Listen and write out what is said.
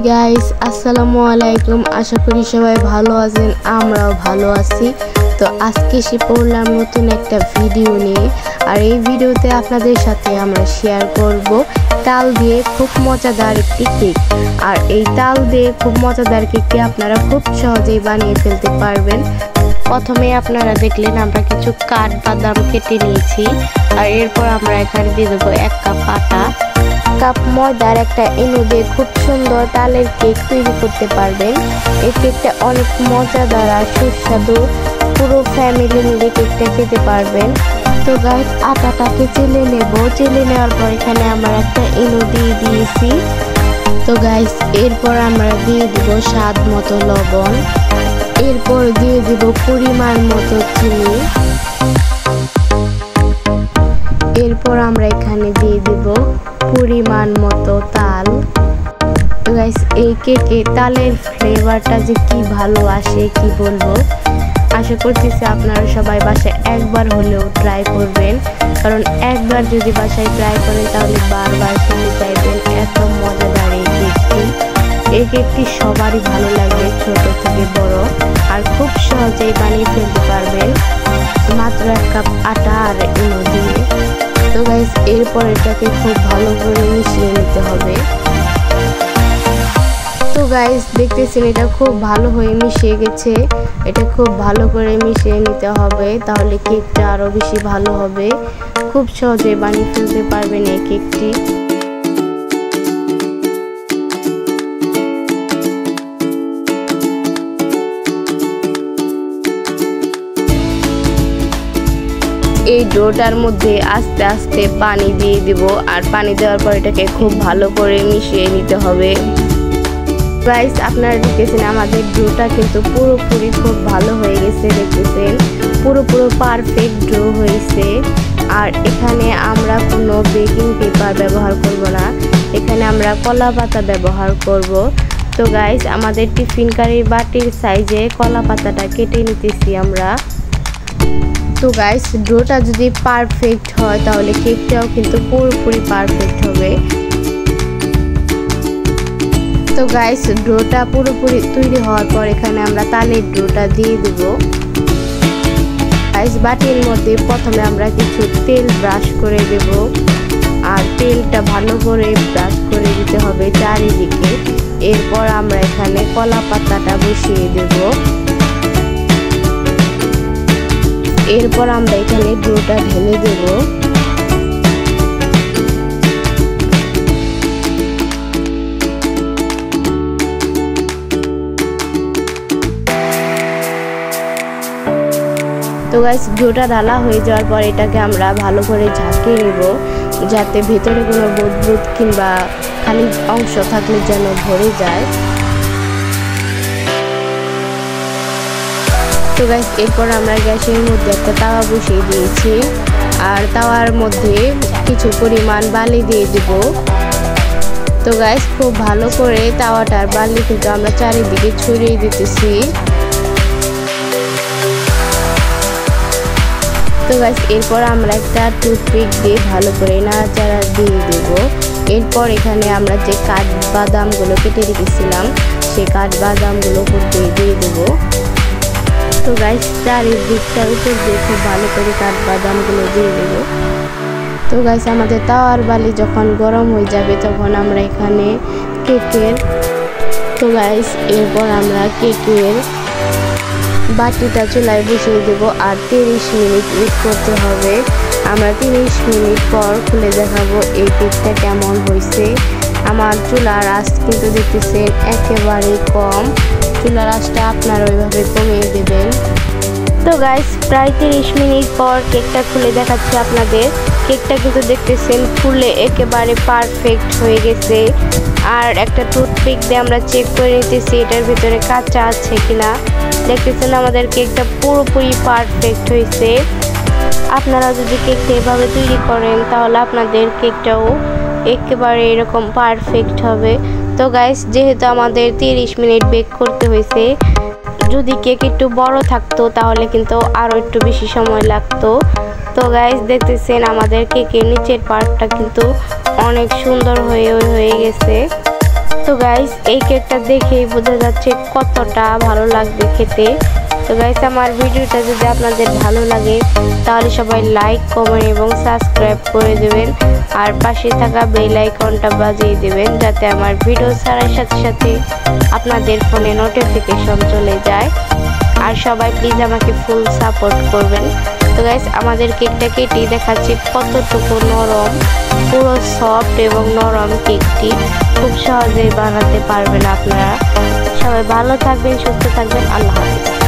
Guys আসসালামু আলাইকুম। আশা করি সবাই ভালো আছেন, আমরাও ভালো আছি। তো আজকে এসে পড়লাম নতুন একটা ভিডিও নিয়ে। আর এই ভিডিওতে আপনাদের সাথে আমরা শেয়ার করব তাল দিয়ে খুব মজাদার একটি কেক। আর এই তাল দিয়ে খুব মজাদার কেকটি আপনারা খুব সহজেই বানিয়ে ফেলতে পারবেন। প্রথমে আপনারা দেখলেন আমরা কিছু কাঠবাদাম কেটে নিয়েছি। আর এরপর আমরা এখানে দিয়ে দেবো 1 কাপ আটা, কাপ ময়দার একটা ইনো দিয়ে খুব সুন্দর তালের কেক তৈরি করতে পারবেন। এই কেকটা অনেক মজাদার আর সুস্বাদু, পুরো ফ্যামিলি মিলে কেকটা খেতে পারবেন। তো গাইস আটাটাকে চেলে নেব। চেলে নেওয়ার পর এখানে আমরা একটা ইনো দিয়ে দিয়েছি। তো গাইস এরপর আমরা দিয়ে দিব স্বাদ মতো লবণ, এরপর দিয়ে দিব পরিমাণ মতো চিনি, এরপর আমরা এখানে দিয়ে দিব পরিমাণ মতো তাল। তো গাইস এই কেকে তালের ফ্লেভারটা যে কি ভালো আসে কি বলবো। আশা করতেছি আপনারা সবাই বাসায় একবার হলেও ট্রাই করবেন, কারণ একবার যদি বাসায় ট্রাই করেন তাহলে বারবার খেতে চাইবেন। এত মজাদার এই কেকটি। এই কেকটি সবারই ভালো লাগবে, ছোট থেকে বড়। আর খুব সহজেই বানিয়ে ফেলতে পারবেন মাত্র 1 কাপ আটা আর ইনো দিয়ে। তো গাইস এরপর এটাকে খুব ভালো করে মিশিয়ে নিতে হবে। তো গাইস দেখতেছেন এটা খুব ভালো হয়ে মিশিয়ে গেছে। এটা খুব ভালো করে মিশিয়ে নিতে হবে, তাহলে কেকটা আরো বেশি ভালো হবে। খুব সহজে বানিয়ে ফেলতে পারবেন এই কেকটি। এই ডোটার মধ্যে আস্তে আস্তে পানি দিয়ে দিব। আর পানি দেওয়ার পর এটাকে খুব ভালো করে মিশিয়ে নিতে হবে। গাইস আপনারা দেখতেছেন আমাদের ডোটা কিন্তু পুরোপুরি খুব ভালো হয়ে গেছে। দেখতেছেন পুরো পারফেক্ট ডো হয়েছে। আর এখানে আমরা কোনো বেকিং পেপার ব্যবহার করব না, এখানে আমরা কলা পাতা ব্যবহার করব। তো গাইস আমাদের টিফিন কারির বাটির সাইজে কলা পাতাটা কেটে নিতেছি আমরা। তো গাইস ডোটা যদি পারফেক্ট হয় তাহলে কেকটাও কিন্তু পুরোপুরি পারফেক্ট হবে। তো গাইস ডোটা পুরোপুরি তৈরি হওয়ার পর এখানে আমরা তালের ডোটা দিয়ে দেব। গাইস বাটির মধ্যে প্রথমে আমরা কিছু তেল ব্রাশ করে দেব। আর তেলটা ভালো করে ব্রাশ করে দিতে হবে চারিদিকে। এরপর আমরা এখানে কলা পাতাটা বসিয়ে দেব। এরপর আমরা এখানে ডোটা ঢেলে দেব। তো গাইস ডোটা ঢালা হয়ে যাওয়ার পর এটাকে আমরা ভালো করে ঝাঁকিয়ে নেব, যাতে ভেতরে কোনো বুদবুদ কিংবা খালি অংশ থাকলে যেন ভরে যায়। তো গাইস এরপর আমরা গ্যাসের মধ্যে একটা তাওয়া বসিয়ে দিয়েছি। আর তাওয়ার মধ্যে কিছু পরিমাণ বালি দিয়ে দিব। তো গাইস খুব ভালো করে তাওয়াটার বালি কিন্তু আমরা চারিদিকে ছড়িয়ে দিতেছি। তো গাইস এরপর আমরা একটা টুথপিক দিয়ে ভালো করে নাড়াচাড়া দিয়ে দেব। এরপর এখানে আমরা যে কাঠবাদামগুলো কেটে রেখেছিলাম সেই কাঠবাদামগুলো দিয়ে দেবো। তো গাইস চারিদিকটার উপর দিয়ে খুব ভালো করে কাঠবাদামগুলো দিয়ে দেব। তো গাইস আমাদের তাওয়ার বালি যখন গরম হয়ে যাবে তখন আমরা এখানে তো গাইস এরপর আমরা কেকের বাটিটা চুলায় বসিয়ে দেব। আর 30 মিনিট ওয়েট করতে হবে। আমরা 30 মিনিট পর খুলে দেখাবো এই কেকটা কেমন হয়েছে। আমার চুলার আঁচ কিন্তু দেখতেছেন একেবারে কম। চুলার আঁচটা আপনারা ওইভাবে কমিয়ে দেবেন। তো গাইস প্রায় 30 মিনিট পর কেকটা খুলে দেখাচ্ছি আপনাদের। কেকটা কিন্তু দেখতেছেন ফুলে একেবারে পারফেক্ট হয়ে গেছে। আর একটা টুথপিক দিয়ে আমরা চেক করে নিতেছি এটার ভিতরে কাঁচা আছে কিনা। দেখতেছেন আমাদের কেকটা পুরোপুরি পারফেক্ট হয়েছে। আপনারা যদি কেকটা এভাবে তৈরি করেন তাহলে আপনাদের কেকটাও একেবারে এরকম পারফেক্ট হবে। তো গাইস যেহেতু আমাদের 30 মিনিট বেক করতে হয়েছে, যদি কেক একটু বড় থাকতো তাহলে কিন্তু আরও একটু বেশি সময় লাগতো। তো গাইস দেখতেছেন আমাদের কেকের নিচের পার্টটা কিন্তু অনেক সুন্দর হয়ে গেছে। তো গাইস এই কেকটা দেখেই বোঝা যাচ্ছে কতটা ভালো লাগবে খেতে। তো গাইস আমার ভিডিওটা যদি আপনাদের ভালো লাগে তাহলে সবাই লাইক কমেন্ট এবং সাবস্ক্রাইব করে দেবেন আর পাশে থাকা বেল আইকনটা বাজিয়ে দেবেন যাতে আমার ভিডিও ছাড়ার সাথে সাথে আপনাদের ফোনে নোটিফিকেশন চলে যায়। আর সবাই প্লিজ আমাকে ফুল সাপোর্ট করবেন। তো গাইস আমাদের কেকটা কেটে দেখাচ্ছি কতটুকু নরম, পুরো সফট এবং নরম কেকটি খুব সহজেই বানাতে পারবেন আপনারা। সবাই ভালো থাকবেন, সুস্থ থাকবেন, আল্লাহ হাফেজ।